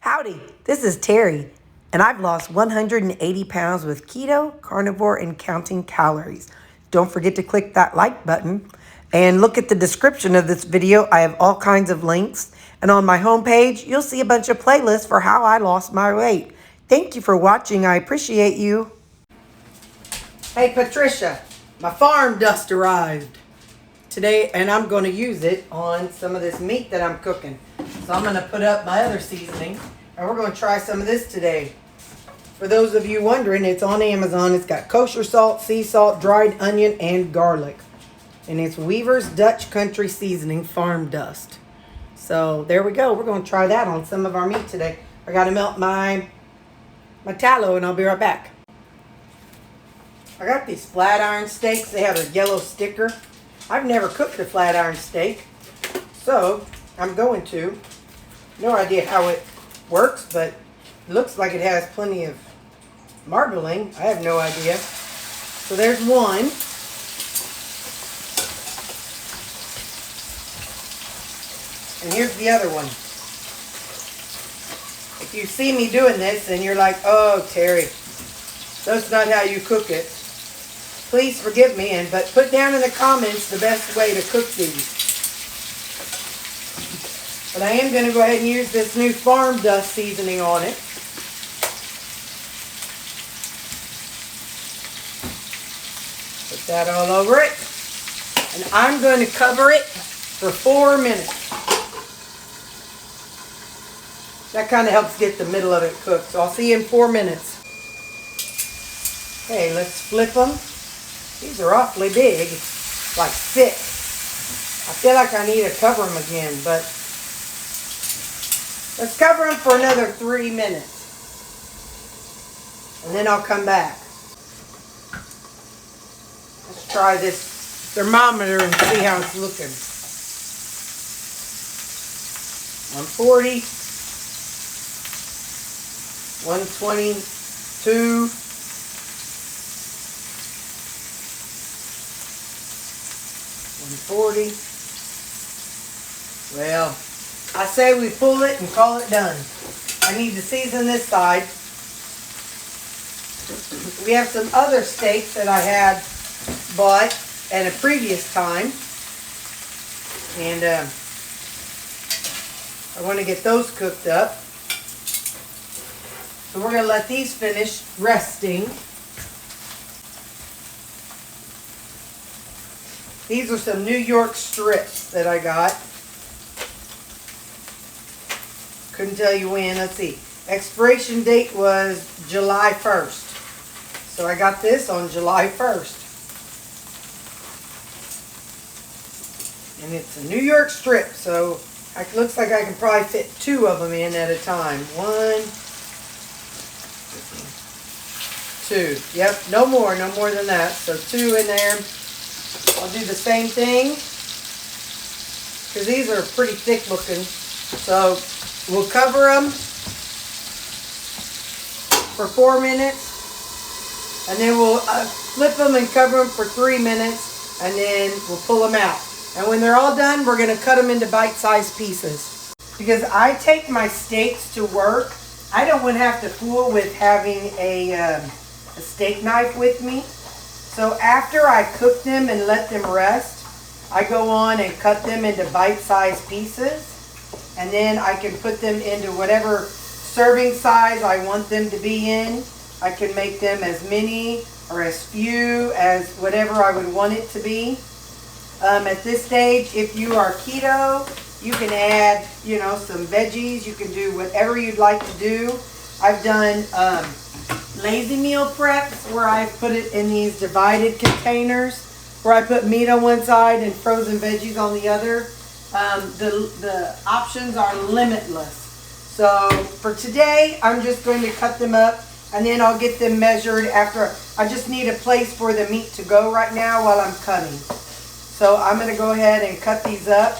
Howdy, this is Terry, and I've lost 180 pounds with keto, carnivore, and counting calories. Don't forget to click that like button and look at the description of this video. I have all kinds of links, and on my homepage, you'll see a bunch of playlists for how I lost my weight. Thank you for watching. I appreciate you. Hey, Patricia, my farm dust arrived today, and I'm going to use it on some of this meat that I'm cooking. So I'm going to put up my other seasoning, and we're going to try some of this today. For those of you wondering, it's on Amazon. It's got kosher salt, sea salt, dried onion, and garlic. And it's Weaver's Dutch Country Seasoning Farm Dust. So there we go. We're going to try that on some of our meat today. I got to melt my tallow, and I'll be right back. I got these flat iron steaks. They have a yellow sticker. I've never cooked a flat iron steak, so I'm going to. No idea how it works, but it looks like it has plenty of marbling. I have no idea. So there's one. And here's the other one. If you see me doing this and you're like, oh, Terry, that's not how you cook it, please forgive me, but put down in the comments the best way to cook these. But I am going to go ahead and use this new farm dust seasoning on it. Put that all over it. And I'm going to cover it for 4 minutes. That kind of helps get the middle of it cooked. So I'll see you in 4 minutes. Okay, let's flip them. These are awfully big, like thick. I feel like I need to cover them again, but let's cover them for another 3 minutes. And then I'll come back. Let's try this thermometer and see how it's looking. 140, 122. 140. Well, I say we pull it and call it done. I need to season this side. We have some other steaks that I had bought at a previous time. And I want to get those cooked up. So we're going to let these finish resting. These are some New York strips that I got. Couldn't tell you when. Let's see. Expiration date was July 1st. So I got this on July 1st. And it's a New York strip, so it looks like I can probably fit 2 of them in at a time. 1, 2. Yep, no more than that. So 2 in there. I'll do the same thing because these are pretty thick looking. So we'll cover them for 4 minutes, and then we'll flip them and cover them for 3 minutes, and then we'll pull them out. And when they're all done, we're going to cut them into bite-sized pieces. Because I take my steaks to work, I don't want to have to fool with having a steak knife with me. So after I cook them and let them rest, I go on and cut them into bite-sized pieces. And then I can put them into whatever serving size I want them to be in. I can make them as many or as few as whatever I would want it to be. At this stage, if you are keto, you can add, some veggies. You can do whatever you'd like to do. I've done lazy meal preps where I put it in these divided containers where I put meat on one side and frozen veggies on the other. The options are limitless. So for today, I'm just going to cut them up, and then I'll get them measured after. I just need a place for the meat to go right now while I'm cutting. So I'm going to go ahead and cut these up,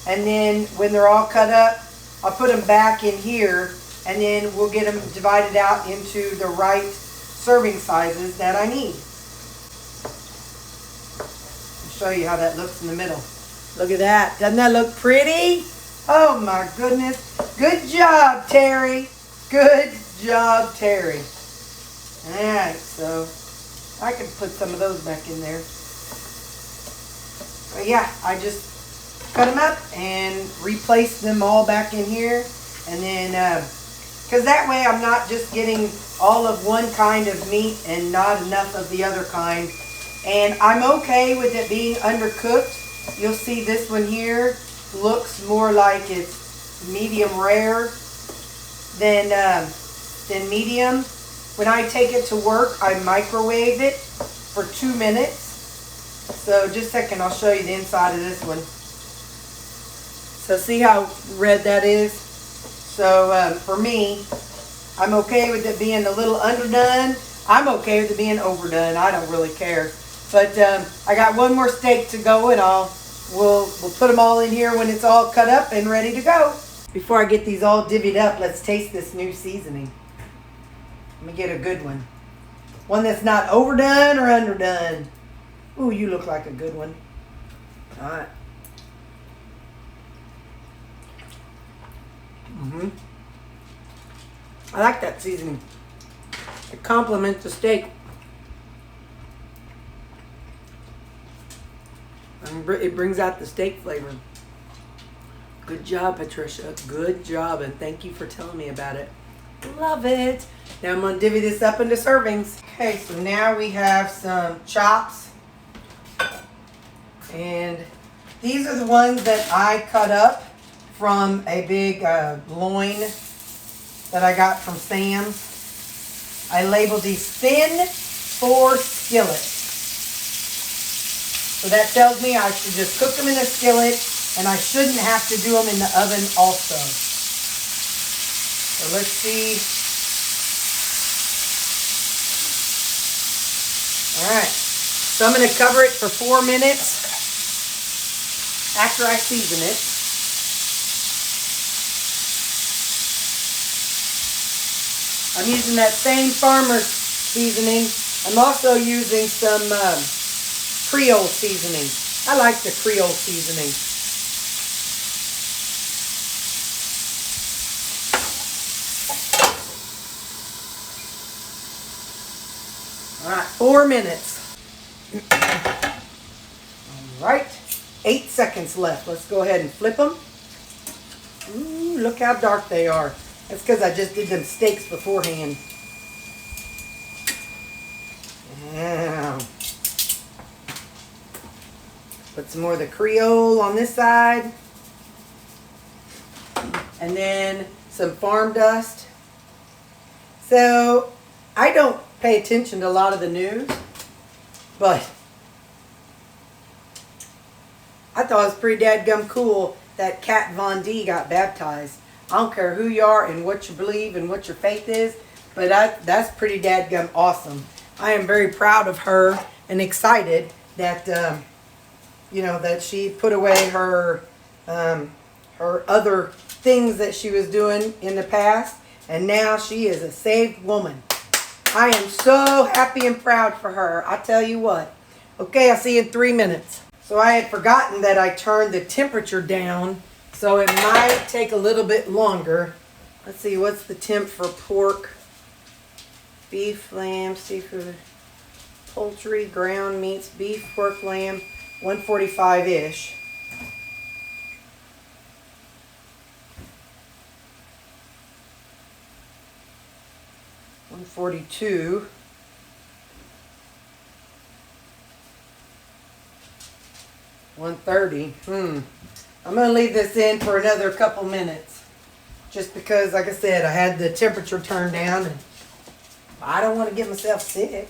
and then when they're all cut up, I'll put them back in here, and then we'll get them divided out into the right serving sizes that I need. I'll show you how that looks in the middle. Look at that. Doesn't that look pretty? Oh my goodness. Good job, Terry. Good job, Terry. Alright, so I can put some of those back in there. But yeah, I just cut them up and replace them all back in here. And then, because that way I'm not just getting all of one kind of meat and not enough of the other kind. And I'm okay with it being undercooked. You'll see this one here looks more like it's medium rare than medium. When I take it to work, I microwave it for 2 minutes. So just a second, I'll show you the inside of this one. So see how red that is? So for me, I'm okay with it being a little underdone. I'm okay with it being overdone. I don't really care. But I got one more steak to go, and we'll put them all in here when it's all cut up and ready to go. Before I get these all divvied up, let's taste this new seasoning. Let me get a good one. One that's not overdone or underdone. Ooh, you look like a good one. All right. I like that seasoning. It complements the steak. And it brings out the steak flavor. Good job, Patricia. Good job, and thank you for telling me about it. Love it. Now I'm going to divvy this up into servings. Okay, so now we have some chops. And these are the ones that I cut up from a big loin that I got from Sam's. I labeled these thin for skillet. So that tells me I should just cook them in a skillet, and I shouldn't have to do them in the oven also. So let's see. All right. So I'm going to cover it for 4 minutes after I season it. I'm using that same farmer's seasoning. I'm also using some Creole seasoning. I like the Creole seasoning. All right, 4 minutes. All right, 8 seconds left. Let's go ahead and flip them. Ooh, look how dark they are. That's because I just did them steaks beforehand. Yeah. Put some more of the Creole on this side. And then some farm dust. So, I don't pay attention to a lot of the news, but I thought it was pretty dadgum cool that Kat Von D got baptized. I don't care who you are and what you believe and what your faith is, but that's pretty dadgum awesome. I am very proud of her and excited that, that she put away her other things that she was doing in the past, and now she is a saved woman. I am so happy and proud for her. I tell you what. Okay, I'll see you in 3 minutes. So I had forgotten that I turned the temperature down, so it might take a little bit longer. Let's see, what's the temp for pork, beef, lamb, seafood, poultry, ground meats, beef, pork, lamb, 145-ish. $142. $130. I'm going to leave this in for another couple minutes. Just because, like I said, I had the temperature turned down and I don't want to get myself sick.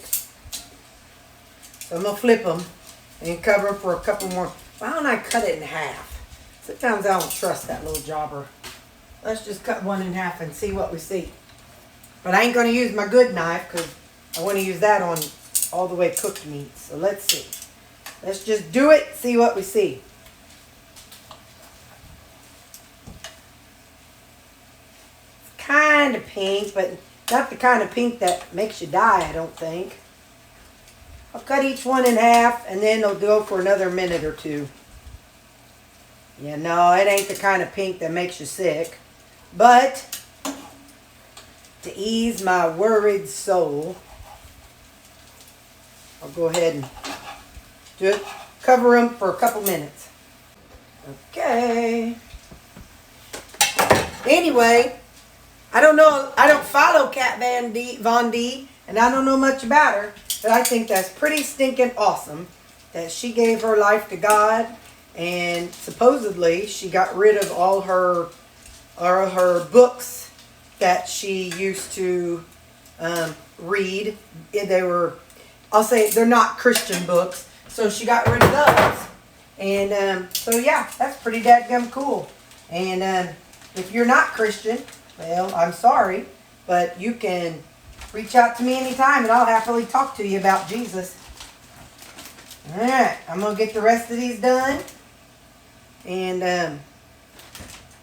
So I'm going to flip them and cover them for a couple more. Why don't I cut it in half? Sometimes I don't trust that little jobber. Let's just cut one in half and see what we see. But I ain't going to use my good knife because I want to use that on all the way cooked meat. So let's see. Let's just do it, see what we see. It's kind of pink, but not the kind of pink that makes you die, I don't think. I'll cut each one in half, and then they'll go for another minute or two. Yeah, no, it ain't the kind of pink that makes you sick. But to ease my worried soul, I'll go ahead and just cover them for a couple minutes. Okay. Anyway, I don't know, I don't follow Kat Von D, and I don't know much about her, but I think that's pretty stinking awesome that she gave her life to God, and supposedly she got rid of all her books that she used to read. They were, I'll say, they're not Christian books, so she got rid of those. And so yeah, that's pretty dadgum cool. And if you're not Christian, well, I'm sorry, but you can reach out to me anytime and I'll happily talk to you about Jesus. Alright, I'm going to get the rest of these done. And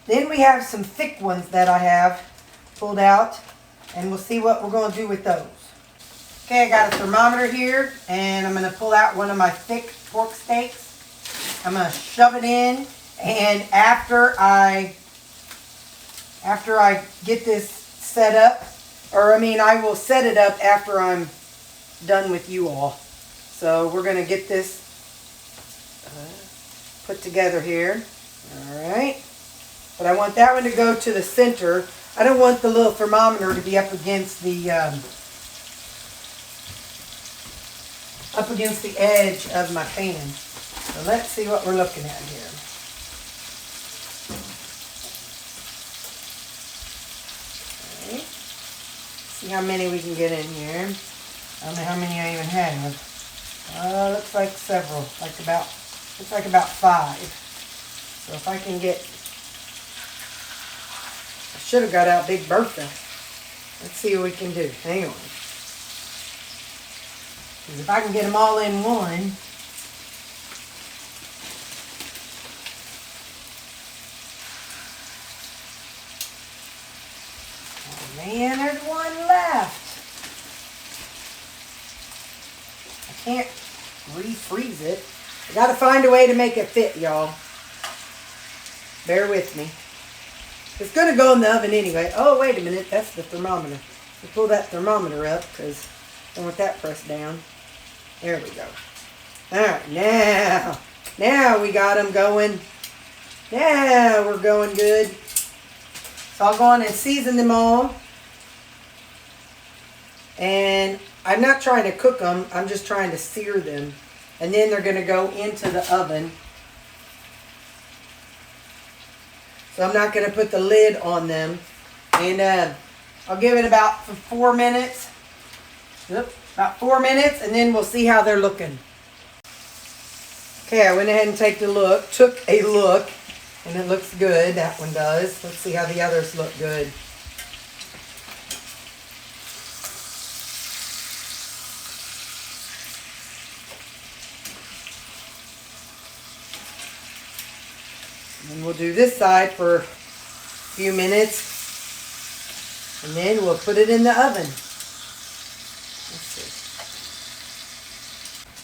then we have some thick ones that I have pulled out, and we'll see what we're going to do with those. Okay, I got a thermometer here, and I'm going to pull out one of my thick pork steaks. I'm going to shove it in, and after I get this set up, or I will set it up after I'm done with you all. So we're going to get this put together here. Alright. But I want that one to go to the center. I don't want the little thermometer to be up against the edge of my pan. So let's see what we're looking at here. Okay. See how many we can get in here. I don't know how many I even have. Looks like several. Looks like about 5. So if I can get, I should have got out Big Bertha. Let's see what we can do. Hang on. Because if I can get them all in one. Oh man, there's one left. I can't refreeze it. I gotta find a way to make it fit, y'all. Bear with me. It's gonna go in the oven anyway. Oh, wait a minute. That's the thermometer. We pull that thermometer up because I want that pressed down. There we go. Alright, now we got them going. Now we're going good. So I'll go on and season them all. And I'm not trying to cook them. I'm just trying to sear them. And then they're going to go into the oven. So I'm not going to put the lid on them. And I'll give it about 4 minutes. Yep, about 4 minutes, and then we'll see how they're looking. Okay, I went ahead and took a look, and it looks good. That one does. Let's see how the others look good. And we'll do this side for a few minutes. And then we'll put it in the oven. Let's see.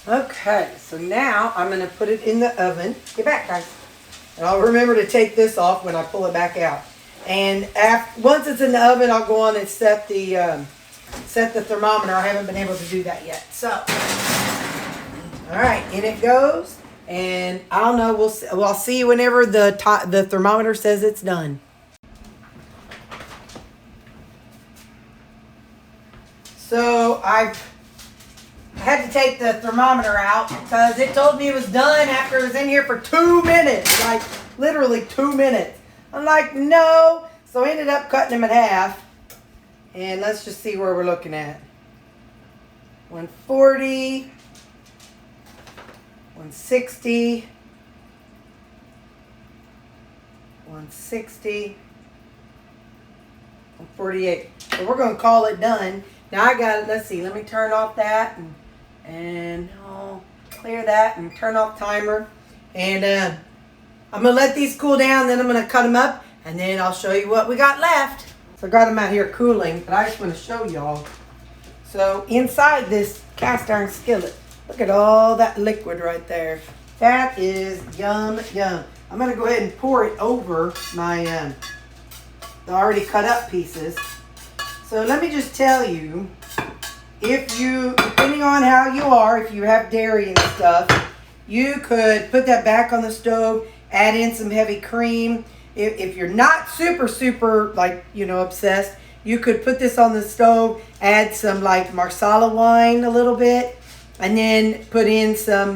Okay, so now I'm going to put it in the oven. Get back, guys. And I'll remember to take this off when I pull it back out. And once it's in the oven, I'll go on and set the thermometer. I haven't been able to do that yet. So, all right, in it goes. And I don't know, I'll see you whenever the thermometer says it's done. So I had to take the thermometer out because it told me it was done after it was in here for 2 minutes. Like literally 2 minutes. I'm like, no. So I ended up cutting them in half. And let's just see where we're looking at. 140. 160, 160, 148. So we're going to call it done. Now I got it. Let's see. Let me turn off that and I'll clear that and turn off timer. And I'm going to let these cool down. Then I'm going to cut them up and then I'll show you what we got left. So I got them out here cooling, but I just want to show y'all. So inside this cast iron skillet, look at all that liquid right there. That is yum, yum. I'm going to go ahead and pour it over my the already cut up pieces. So let me just tell you, if you, depending on how you are, if you have dairy and stuff, you could put that back on the stove, add in some heavy cream. If you're not super, like, you know, obsessed, you could put this on the stove, add some like Marsala wine a little bit, and then put in some,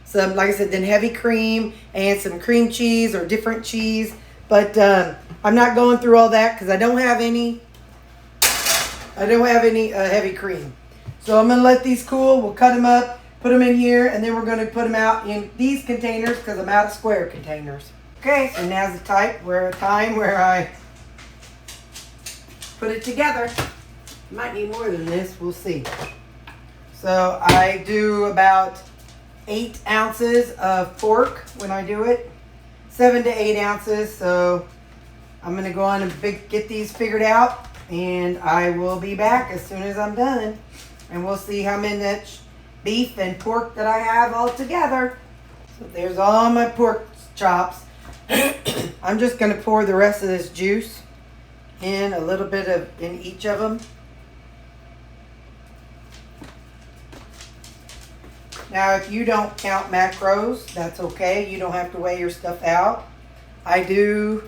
like I said, then heavy cream and some cream cheese or different cheese. But I'm not going through all that because I don't have any heavy cream. So I'm going to let these cool. We'll cut them up, put them in here, and then we're going to put them out in these containers because I'm out of square containers. Okay, so now's the time where I put it together. Might need more than this, we'll see. So I do about 8 ounces of pork when I do it. 7 to 8 ounces. So I'm going to go on and get these figured out, and I will be back as soon as I'm done. And we'll see how much beef and pork that I have all together. So there's all my pork chops. I'm just going to pour the rest of this juice in, a little bit of in each of them. Now, if you don't count macros, that's okay. You don't have to weigh your stuff out. I do,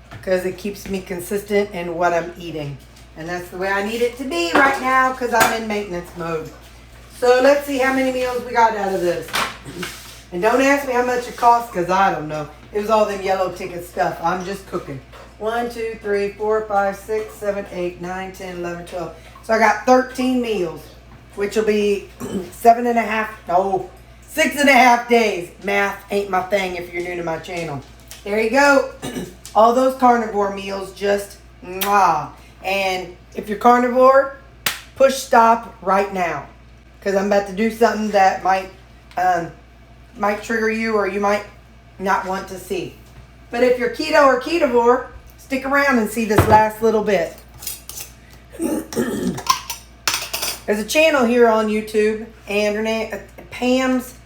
because it keeps me consistent in what I'm eating. And that's the way I need it to be right now, because I'm in maintenance mode. So let's see how many meals we got out of this. And don't ask me how much it costs, because I don't know. It was all them yellow ticket stuff. I'm just cooking. 1, 2, 3, 4, 5, 6, 7, 8, 9, 10, 11, 12. So I got 13 meals, which will be 6.5 days. Math ain't my thing if you're new to my channel. There you go. All those carnivore meals, just mwah. And if you're carnivore, push stop right now, because I'm about to do something that might trigger you, or you might not want to see. But if you're keto or ketovore, stick around and see this last little bit. There's a channel here on YouTube, and her name, Pam's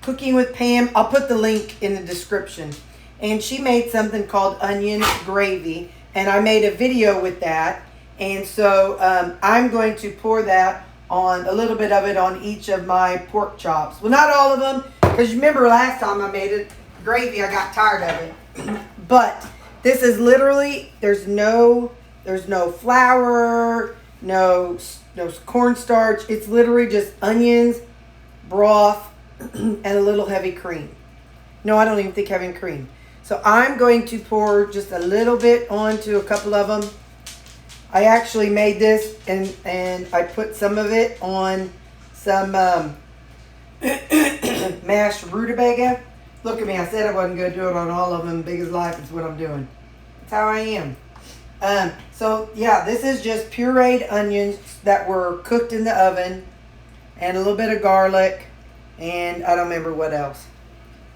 Cooking with Pam. I'll put the link in the description. And she made something called onion gravy, and I made a video with that. And so I'm going to pour that on, a little bit of it on each of my pork chops. Well, not all of them, because remember last time I made it, gravy, I got tired of it. But this is literally, there's no flour, no cornstarch. It's literally just onions, broth, and a little heavy cream. No, I don't even think having cream. So I'm going to pour just a little bit onto a couple of them. I actually made this, and I put some of it on some mashed rutabaga. Look at me, I said I wasn't going to do it on all of them. Big as life is what I'm doing. That's how I am. So yeah, this is just pureed onions that were cooked in the oven, and a little bit of garlic, and I don't remember what else.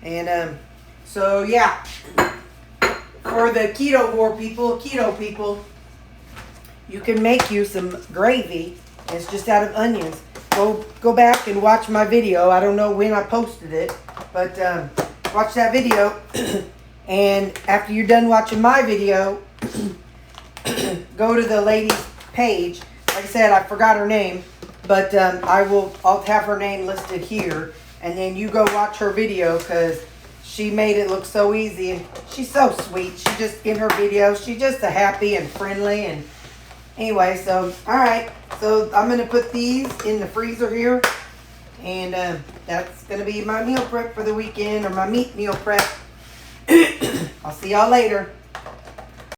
And so yeah, for the keto people, you can make you some gravy. It's just out of onions. Go back and watch my video. I don't know when I posted it, but watch that video. And after you're done watching my video, go to the lady's page. Like I said, I forgot her name, but I'll have her name listed here, and then you go watch her video, because she made it look so easy, and she's so sweet. She just, in her videos, she's just a happy and friendly. And anyway, so all right, so I'm gonna put these in the freezer here, and that's gonna be my meal prep for the weekend, or my meat meal prep. I'll see y'all later.